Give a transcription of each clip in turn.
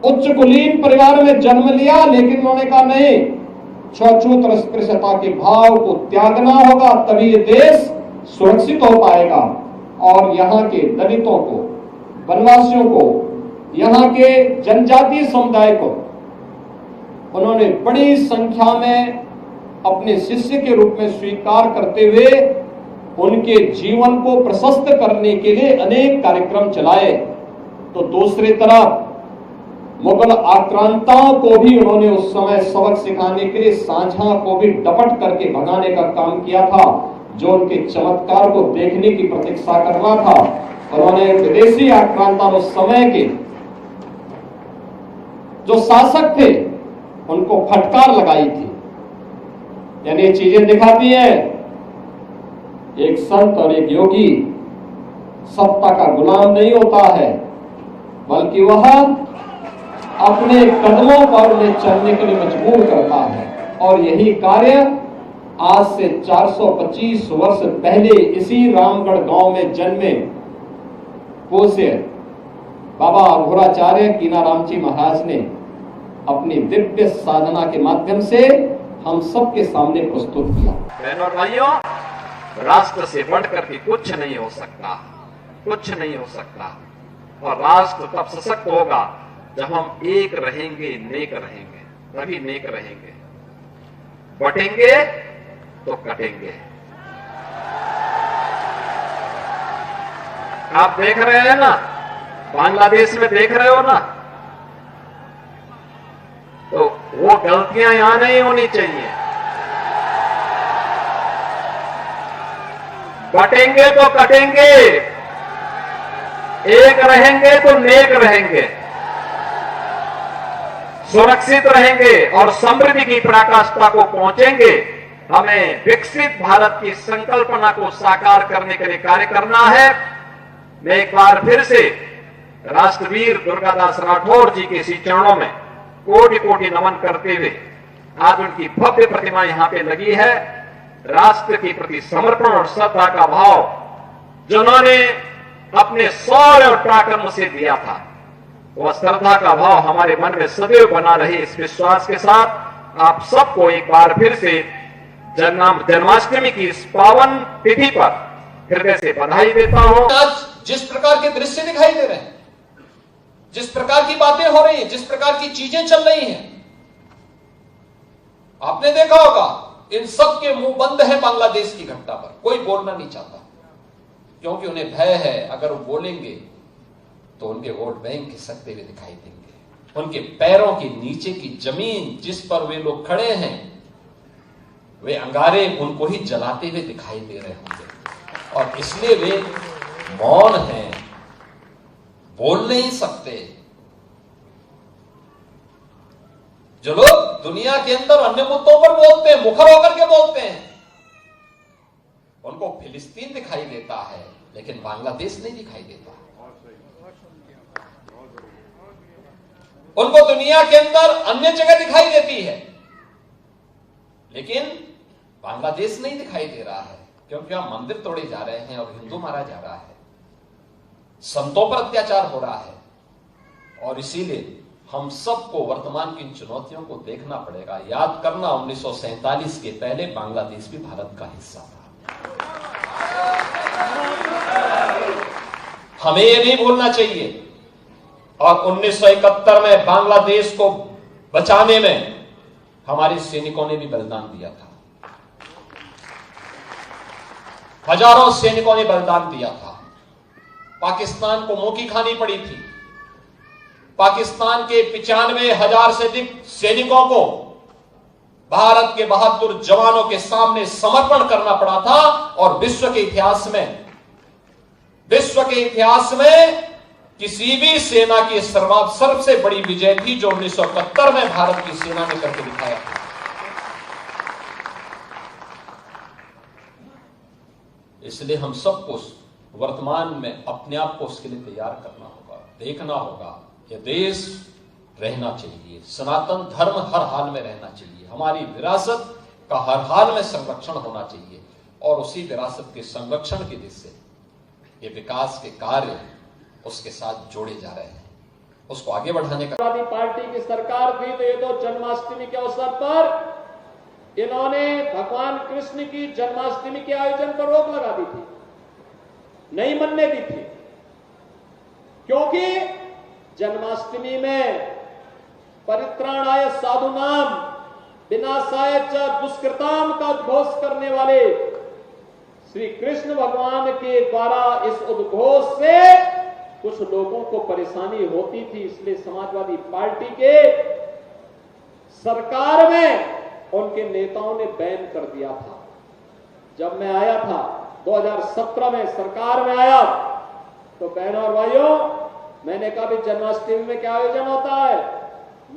उच्च कुलीन परिवार में जन्म लिया, लेकिन उन्होंने कहा नहीं, छूत अस्पृश्यता के भाव को त्यागना होगा, तभी ये देश सुरक्षित हो पाएगा। और यहाँ के दलितों को, वनवासियों को, यहाँ के जनजातीय समुदाय को उन्होंने बड़ी संख्या में अपने शिष्य के रूप में स्वीकार करते हुए उनके जीवन को प्रशस्त करने के लिए अनेक कार्यक्रम चलाए। तो दूसरी तरफ मुगल आक्रांताओं को भी उन्होंने उस समय सबक सिखाने के लिए शाहजहां को भी डपट करके भगाने का काम किया था, जो उनके चमत्कार को देखने की प्रतीक्षा कर रहा था। उन्होंने विदेशी आक्रांता उस समय के जो शासक थे उनको फटकार लगाई थी। यानी ये चीजें दिखाती हैं एक संत और एक योगी सत्ता का गुलाम नहीं होता है, बल्कि वह अपने कदमों पर उन्हें चलने के लिए मजबूर करता है। और यही कार्य आज से 425 वर्ष पहले इसी रामगढ़ गांव में जन्मे पूज्य बाबा अघोराचार्य कीनाराम जी महाराज ने अपनी दिव्य साधना के माध्यम से हम सबके सामने प्रस्तुत किया। बहनों और भाइयों, राष्ट्र से बढ़कर के कुछ नहीं हो सकता, कुछ नहीं हो सकता। और राष्ट्र तब सशक्त होगा जब हम एक रहेंगे, नेक रहेंगे, तभी नेक रहेंगे। बटेंगे तो कटेंगे। आप देख रहे हैं ना, बांग्लादेश में देख रहे हो ना, तो वो गलतियां यहां नहीं होनी चाहिए। बटेंगे तो कटेंगे, एक रहेंगे तो नेक रहेंगे, सुरक्षित रहेंगे और समृद्धि की पराकाष्ठा को पहुंचेंगे। हमें विकसित भारत की संकल्पना को साकार करने के लिए कार्य करना है। मैं एक बार फिर से राष्ट्रवीर दुर्गादास राठौर जी के श्री चरणों में कोटि कोटि नमन करते हुए, आज उनकी भव्य प्रतिमा यहां पे लगी है। राष्ट्र के प्रति समर्पण और श्रद्धा का भाव जिन्होंने अपने शौर्य और पराक्रम से दिया था, वह श्रद्धा का भाव हमारे मन में सदैव बना रहे। इस विश्वास के साथ आप सबको एक बार फिर से जन्माष्टमी की इस पावन तिथि पर हृदय से बधाई देता हूं। आज जिस प्रकार के दृश्य दिखाई दे रहे हैं, जिस प्रकार की बातें हो रही हैं, जिस प्रकार की चीजें चल रही हैं, आपने देखा होगा इन सब के मुंह बंद है बांग्लादेश की घटना पर। कोई बोलना नहीं चाहता क्योंकि उन्हें भय है, अगर वो बोलेंगे तो उनके वोट बैंक खिसकते हुए दिखाई देंगे। उनके पैरों के नीचे की जमीन जिस पर वे लोग खड़े हैं, वे अंगारे उनको ही जलाते हुए दिखाई दे रहे होंगे और इसलिए वे मौन हैं, बोल नहीं सकते। जो लोग दुनिया के अंदर अन्य मुद्दों पर बोलते हैं, मुखर होकर के बोलते हैं, उनको फिलिस्तीन दिखाई देता है, लेकिन बांग्लादेश नहीं दिखाई देता। उनको दुनिया के अंदर अन्य जगह दिखाई देती है, लेकिन बांग्लादेश नहीं दिखाई दे रहा है, क्योंकि वहां मंदिर तोड़े जा रहे हैं और हिंदू मारा जा रहा है, संतों पर अत्याचार हो रहा है। और इसीलिए हम सबको वर्तमान की इन चुनौतियों को देखना पड़ेगा। याद करना, 1947 के पहले बांग्लादेश भी भारत का हिस्सा था। हमें यह नहीं भूलना चाहिए। और 1971 में बांग्लादेश को बचाने में हमारे सैनिकों ने भी बलिदान दिया था। हजारों सैनिकों ने बलिदान दिया था। पाकिस्तान को मुंह की खानी पड़ी थी। पाकिस्तान के 95,000 से अधिक सैनिकों को भारत के बहादुर जवानों के सामने समर्पण करना पड़ा था। और विश्व के इतिहास में किसी भी सेना की सबसे बड़ी विजय थी जो 1971 में भारत की सेना ने करके दिखाया था। इसलिए हम सबको वर्तमान में अपने आप को उसके लिए तैयार करना होगा, देखना होगा। यह देश रहना चाहिए, सनातन धर्म हर हाल में रहना चाहिए, हमारी विरासत का हर हाल में संरक्षण होना चाहिए। और उसी विरासत के संरक्षण की दिशा से ये विकास के कार्य उसके साथ जोड़े जा रहे हैं। उसको आगे बढ़ाने का। समाजवादी पार्टी की सरकार थी तो ये तो जन्माष्टमी के अवसर पर इन्होंने भगवान कृष्ण की जन्माष्टमी के आयोजन पर रोक लगा दी थी, नहीं मनने दी थी, क्योंकि जन्माष्टमी में परित्राणाय साधुनाम विनाशाय च दुष्कृताम का उद्घोष करने वाले श्री कृष्ण भगवान के द्वारा इस उद्घोष से कुछ लोगों को परेशानी होती थी, इसलिए समाजवादी पार्टी के सरकार में उनके नेताओं ने बैन कर दिया था। जब मैं आया था 2017 में सरकार में आया तो बहनों और भाइयों मैंने कहा भी जन्माष्टमी में क्या आयोजन होता है?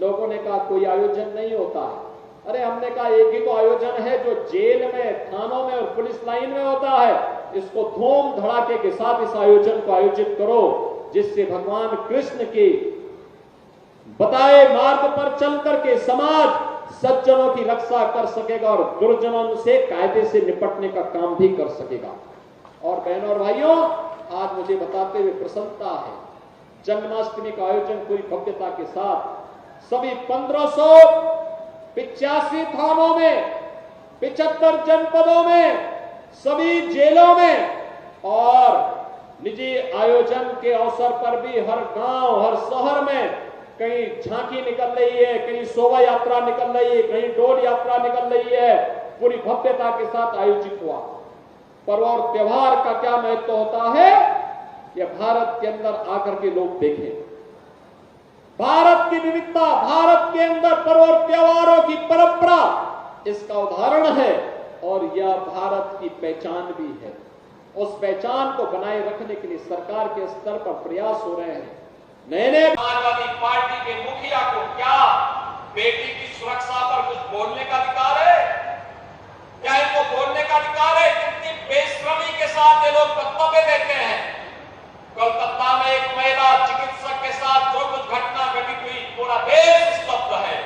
लोगों ने कहा कोई आयोजन नहीं होता है। अरे हमने कहा एक ही तो आयोजन है जो जेल में, थानों में और पुलिस लाइन में होता है। इसको धूम धड़ाके के साथ इस आयोजन को आयोजित करो जिससे भगवान कृष्ण के बताए मार्ग पर चल करके समाज सज्जनों की रक्षा कर सकेगा और दुर्जनों से कायदे से निपटने का काम भी कर सकेगा। और बहनों और भाइयों आज मुझे बताते हुए प्रसन्नता है, जन्माष्टमी का आयोजन पूरी भव्यता के साथ सभी 1585 थानों में, 75 जनपदों में, सभी जेलों में और निजी आयोजन के अवसर पर भी हर गांव, हर शहर में कहीं झांकी निकल रही है, कहीं शोभा यात्रा निकल रही है, कहीं डोल यात्रा निकल रही है, पूरी भव्यता के साथ आयोजित हुआ। पर्व और त्योहार का क्या महत्व होता है यह भारत के अंदर आकर के लोग देखें। भारत की विविधता, भारत के अंदर पर्व और त्योहारों की परंपरा इसका उदाहरण है और यह भारत की पहचान भी है। उस पहचान को बनाए रखने के लिए सरकार के स्तर पर प्रयास हो रहे हैं। नए समाजवादी पार्टी के मुखिया को क्या बेटी की सुरक्षा पर कुछ बोलने का अधिकार है? क्या इनको बोलने का अधिकार है? कितनी बेशर्मी के साथ ये लोग वक्तव्य देते हैं। कोलकाता में एक महिला चिकित्सक के साथ जो कुछ घटना घटित हुई, पूरा देश स्तब्ध है,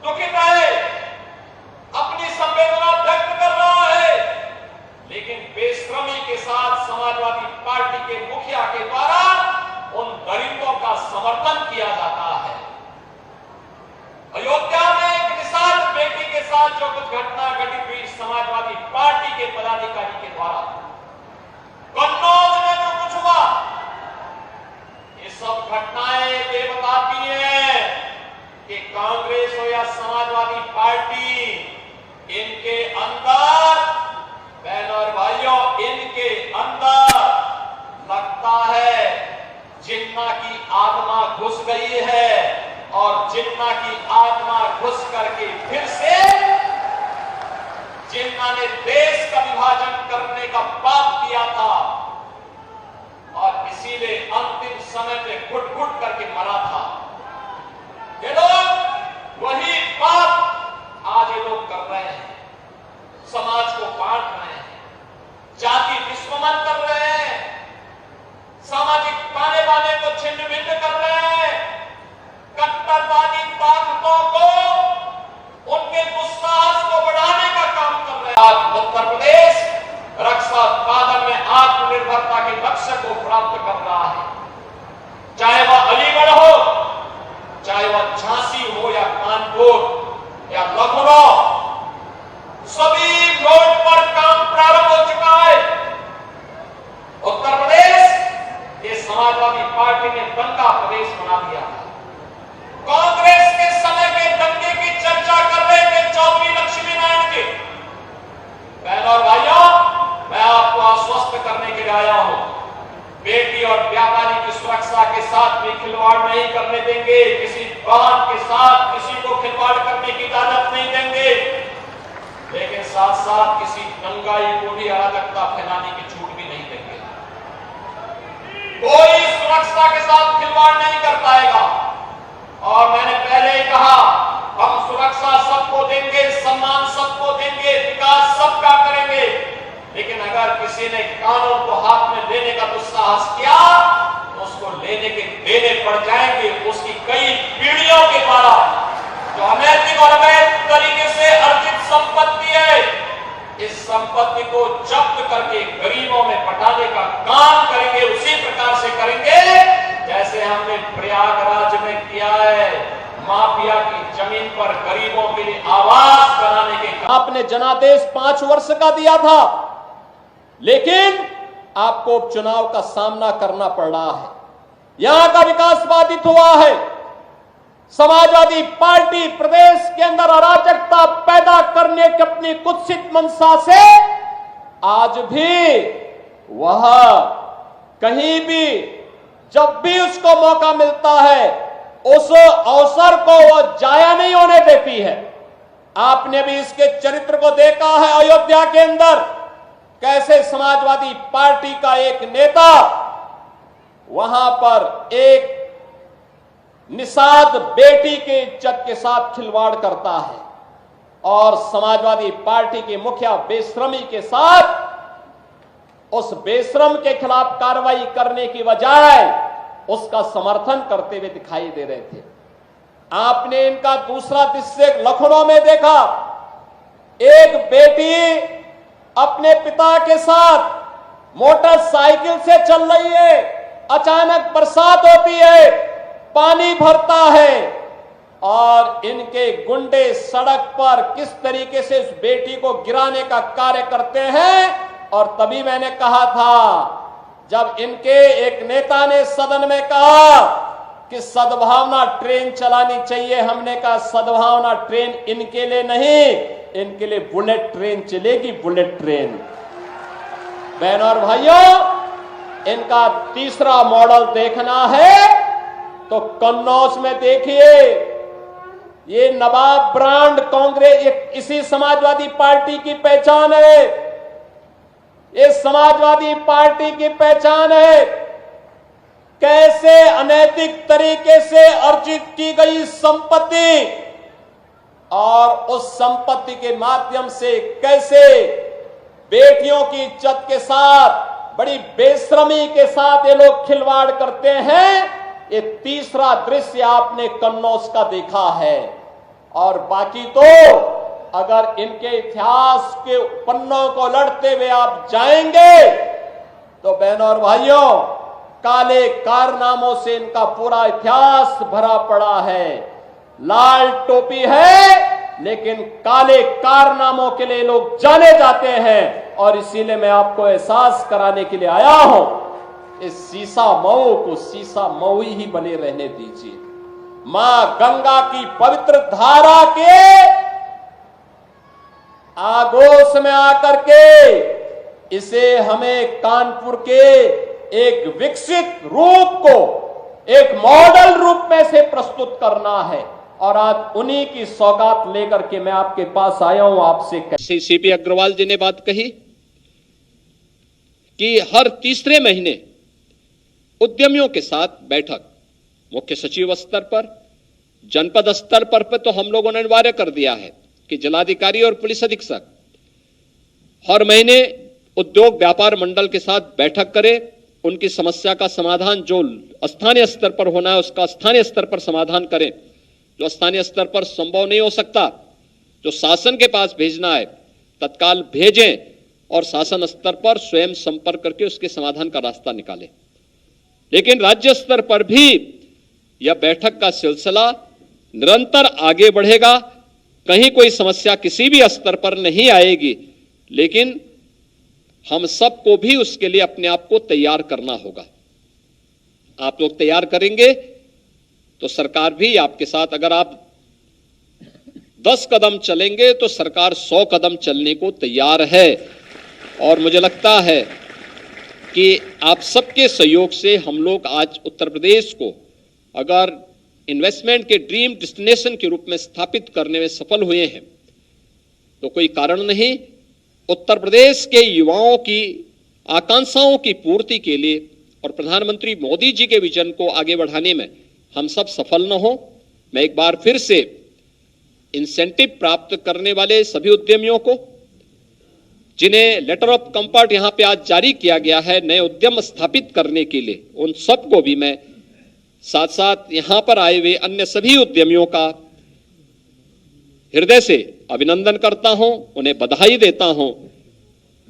दुखित है, अपनी संवेदना व्यक्त कर रहा है, लेकिन बेशर्मी के साथ समाजवादी पार्टी के मुखिया के द्वारा उन दलितों का समर्थन किया जाता है। अयोध्या में एक निषाद बेटी के साथ जो कुछ घटना घटित हुई समाजवादी पार्टी के पदाधिकारी के द्वारा, कन्नौज में जो कुछ हुआ, ये सब घटनाएं ये बताती हैं कि कांग्रेस हो या समाजवादी पार्टी, इनके अंदर बहनों और भाइयों, इनके अंदर लगता है जिन्ना की आत्मा घुस गई है और जिन्ना की आत्मा घुस करके फिर से जिन्ना ने देश का विभाजन करने का पाप किया था और इसीलिए अंतिम समय पे घुट-घुट करके मरा था। ये लोग वही पाप आज ये लोग कर रहे हैं, समाज को बांट रहे हैं, जाति विस्मरण कर रहे हैं, सामाजिक ताने बाने को छिन्न भिन्न कर रहे हैं, कट्टरवादी ताकतों को, उनके दुस्साहस को बढ़ाने का काम कर रहे हैं। आज उत्तर प्रदेश रक्षा उत्पादन में आत्मनिर्भरता के लक्ष्य को प्राप्त कर रहा है, चाहे वह अलीगढ़ हो, चाहे वह झांसी हो या कानपुर या लखनऊ, सभी रोड पर काम प्रारंभ हो चुका है। उत्तर प्रदेश ये समाजवादी पार्टी ने दंगा प्रदेश बना दिया। कांग्रेस के समय के दंगे की चर्चा कर रहे थे चौधरी लक्ष्मी नारायण के। बहनों और भाइयों, मैं आपको आश्वस्त करने के लिए आया हूं, बेटी और व्यापारी की सुरक्षा के साथ भी खिलवाड़ नहीं करने देंगे, किसी वाहन के साथ किसी को खिलवाड़ करने की इजाजत नहीं देंगे, लेकिन साथ साथ किसी दंगाई को भी अराजकता फैलाने की छूट भी नहीं देंगे। कोई सुरक्षा के साथ खिलवाड़ नहीं कर पाएगा। और मैंने पहले ही कहा, हम सुरक्षा सबको देंगे, सम्मान सबको देंगे, विकास सबका करेंगे, लेकिन अगर किसी ने कानून को हाथ में लेने का दुस्साहस किया तो उसको लेने के देने पड़ जाएंगे। उसकी कई पीढ़ियों के द्वारा जो अनैतिक और अवैध तरीके से अर्जित संपत्ति है, इस संपत्ति को जब्त करके गरीबों में बंटाने का काम करेंगे। उसी प्रकार से करेंगे जैसे हमने प्रयागराज माफिया की जमीन पर गरीबों के लिए आवास बनाने के आपने जनादेश 5 वर्ष का दिया था, लेकिन आपको उपचुनाव का सामना करना पड़ रहा है। यहां का विकास बाधित हुआ है। समाजवादी पार्टी प्रदेश के अंदर अराजकता पैदा करने की अपनी कुत्सित मंशा से आज भी वह कहीं भी जब भी उसको मौका मिलता है उस अवसर को वह जाया नहीं होने देती है। आपने भी इसके चरित्र को देखा है अयोध्या के अंदर, कैसे समाजवादी पार्टी का एक नेता वहां पर एक निषाद बेटी के इज्जत के साथ खिलवाड़ करता है और समाजवादी पार्टी के मुखिया बेशरमी के साथ उस बेशरम के खिलाफ कार्रवाई करने की बजाय उसका समर्थन करते हुए दिखाई दे रहे थे। आपने इनका दूसरा दृश्य लखनऊ में देखा, एक बेटी अपने पिता के साथ मोटरसाइकिल से चल रही है, अचानक बरसात होती है, पानी भरता है और इनके गुंडे सड़क पर किस तरीके से उस बेटी को गिराने का कार्य करते हैं। और तभी मैंने कहा था, जब इनके एक नेता ने सदन में कहा कि सद्भावना ट्रेन चलानी चाहिए, हमने कहा सद्भावना ट्रेन इनके लिए नहीं, इनके लिए बुलेट ट्रेन चलेगी, बुलेट ट्रेन। बहनों और भाइयों, इनका तीसरा मॉडल देखना है तो कन्नौज में देखिए, ये नवाब ब्रांड कांग्रेस इसी समाजवादी पार्टी की पहचान है। ये समाजवादी पार्टी की पहचान है कैसे अनैतिक तरीके से अर्जित की गई संपत्ति और उस संपत्ति के माध्यम से कैसे बेटियों की इज्जत के साथ बड़ी बेशर्मी के साथ ये लोग खिलवाड़ करते हैं। ये तीसरा दृश्य आपने कन्नौज का देखा है। और बाकी तो अगर इनके इतिहास के पन्नों को लड़ते हुए आप जाएंगे तो बहनों और भाइयों, काले कारनामों से इनका पूरा इतिहास भरा पड़ा है। लाल टोपी है लेकिन काले कारनामों के लिए लोग जाने जाते हैं और इसीलिए मैं आपको एहसास कराने के लिए आया हूं, इस सीसा मऊ को सीसा मऊ ही बने रहने दीजिए। मां गंगा की पवित्र धारा के आगोश में आकर के इसे हमें कानपुर के एक विकसित रूप को एक मॉडल रूप में से प्रस्तुत करना है और आज उन्हीं की सौगात लेकर के मैं आपके पास आया हूं। आपसे सीपी अग्रवाल जी ने बात कही कि हर तीसरे महीने उद्यमियों के साथ बैठक, मुख्य सचिव स्तर पर, जनपद स्तर पर तो हम लोगों ने अनिवार्य कर दिया है कि जिलाधिकारी और पुलिस अधीक्षक हर महीने उद्योग व्यापार मंडल के साथ बैठक करें, उनकी समस्या का समाधान जो स्थानीय स्तर पर होना है उसका स्थानीय स्तर पर समाधान करें, जो स्थानीय स्तर पर संभव नहीं हो सकता, जो शासन के पास भेजना है तत्काल भेजें और शासन स्तर पर स्वयं संपर्क करके उसके समाधान का रास्ता निकालें। लेकिन राज्य स्तर पर भी यह बैठक का सिलसिला निरंतर आगे बढ़ेगा। कहीं कोई समस्या किसी भी स्तर पर नहीं आएगी, लेकिन हम सबको भी उसके लिए अपने आप को तैयार करना होगा। आप लोग तैयार करेंगे तो सरकार भी आपके साथ, अगर आप 10 कदम चलेंगे तो सरकार 100 कदम चलने को तैयार है। और मुझे लगता है कि आप सबके सहयोग से हम लोग आज उत्तर प्रदेश को अगर इन्वेस्टमेंट के ड्रीम डेस्टिनेशन के रूप में स्थापित करने में सफल हुए हैं तो कोई कारण नहीं उत्तर प्रदेश के युवाओं की आकांक्षाओं की पूर्ति के लिए और प्रधानमंत्री मोदी जी के विजन को आगे बढ़ाने में हम सब सफल न हो। मैं एक बार फिर से इंसेंटिव प्राप्त करने वाले सभी उद्यमियों को, जिन्हें लेटर ऑफ कंफर्ट यहां पे आज जारी किया गया है नए उद्यम स्थापित करने के लिए, उन सबको भी मैं साथ साथ यहां पर आए हुए अन्य सभी उद्यमियों का हृदय से अभिनंदन करता हूं, उन्हें बधाई देता हूं।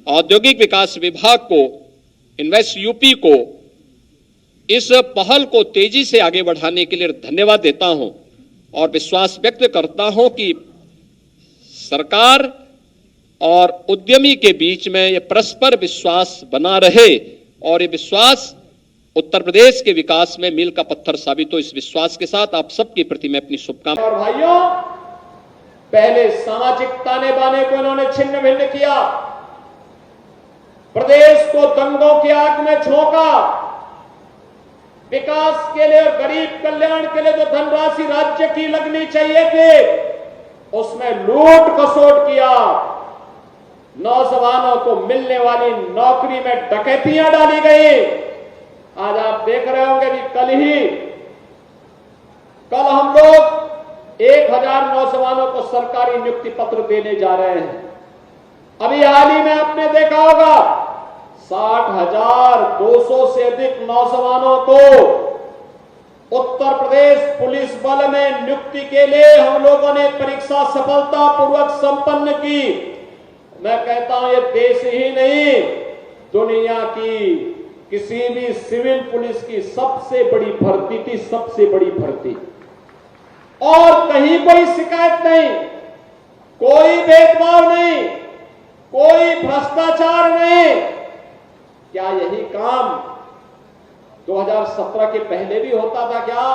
औद्योगिक विकास विभाग को, इन्वेस्ट यूपी को इस पहल को तेजी से आगे बढ़ाने के लिए धन्यवाद देता हूं। और विश्वास व्यक्त करता हूं कि सरकार और उद्यमी के बीच में यह परस्पर विश्वास बना रहे और ये विश्वास उत्तर प्रदेश के विकास में मील का पत्थर साबित हो। इस विश्वास के साथ आप सबके प्रति मैं अपनी शुभकामनाएं। और भाइयों, पहले सामाजिक ताने बाने को इन्होंने छिन्न भिन्न किया, प्रदेश को दंगों की आग में झोंका, विकास के लिए और गरीब कल्याण के लिए जो धनराशि राज्य की लगनी चाहिए थी उसमें लूट खसोट किया, नौजवानों को मिलने वाली नौकरी में डकैतियां डाली गई। आज आप देख रहे होंगे कि कल हम लोग 1000 नौजवानों को सरकारी नियुक्ति पत्र देने जा रहे हैं। अभी हाल ही में आपने देखा होगा 60,200 से अधिक नौजवानों को उत्तर प्रदेश पुलिस बल में नियुक्ति के लिए हम लोगों ने परीक्षा सफलतापूर्वक संपन्न की। मैं कहता हूं ये देश ही नहीं, दुनिया की किसी भी सिविल पुलिस की सबसे बड़ी भर्ती थी, सबसे बड़ी भर्ती। और कहीं कोई शिकायत नहीं, कोई भेदभाव नहीं, कोई भ्रष्टाचार नहीं। क्या यही काम 2017 के पहले भी होता था क्या?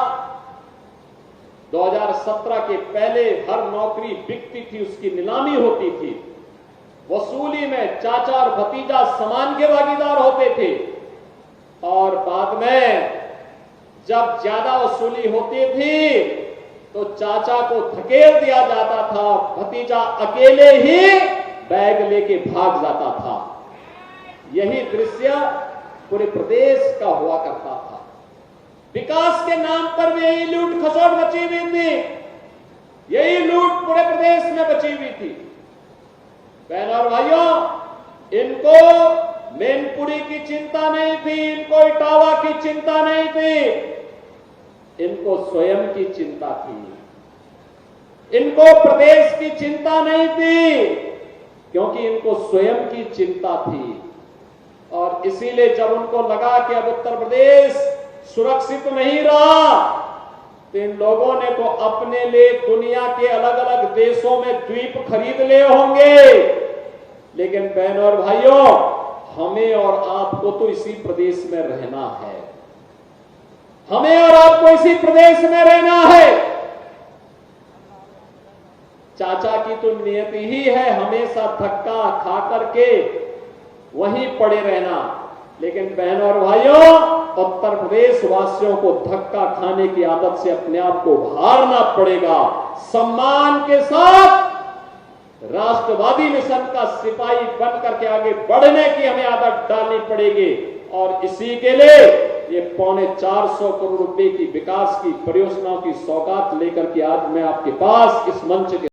2017 के पहले हर नौकरी बिकती थी, उसकी नीलामी होती थी, वसूली में चाचा और भतीजा समान के भागीदार होते थे, और बाद में जब ज्यादा वसूली होती थी तो चाचा को धकेल दिया जाता था, भतीजा अकेले ही बैग लेके भाग जाता था। यही दृश्य पूरे प्रदेश का हुआ करता था। विकास के नाम पर भी यही लूट खसोट मची हुई थी, यही लूट पूरे प्रदेश में बची हुई थी। बहनों और भाइयों, इनको मैनपुरी की चिंता नहीं थी, इनको इटावा की चिंता नहीं थी, इनको स्वयं की चिंता थी। इनको प्रदेश की चिंता नहीं थी, क्योंकि इनको स्वयं की चिंता थी। और इसीलिए जब उनको लगा कि अब उत्तर प्रदेश सुरक्षित नहीं रहा, तो इन लोगों ने तो अपने लिए दुनिया के अलग अलग देशों में द्वीप खरीद लिए होंगे। लेकिन बहनों और भाइयों, हमें और आपको तो इसी प्रदेश में रहना है, हमें और आपको इसी प्रदेश में रहना है। चाचा की तो नियति ही है हमेशा धक्का खा करके वहीं पड़े रहना। लेकिन बहनों और भाइयों, उत्तर प्रदेश वासियों को धक्का खाने की आदत से अपने आप को उभारना पड़ेगा। सम्मान के साथ राष्ट्रवादी मिशन का सिपाही बन करके आगे बढ़ने की हमें आदत डालनी पड़ेगी। और इसी के लिए ये 450 करोड़ रुपए की विकास की परियोजनाओं की सौगात लेकर के आज मैं आपके पास इस मंच के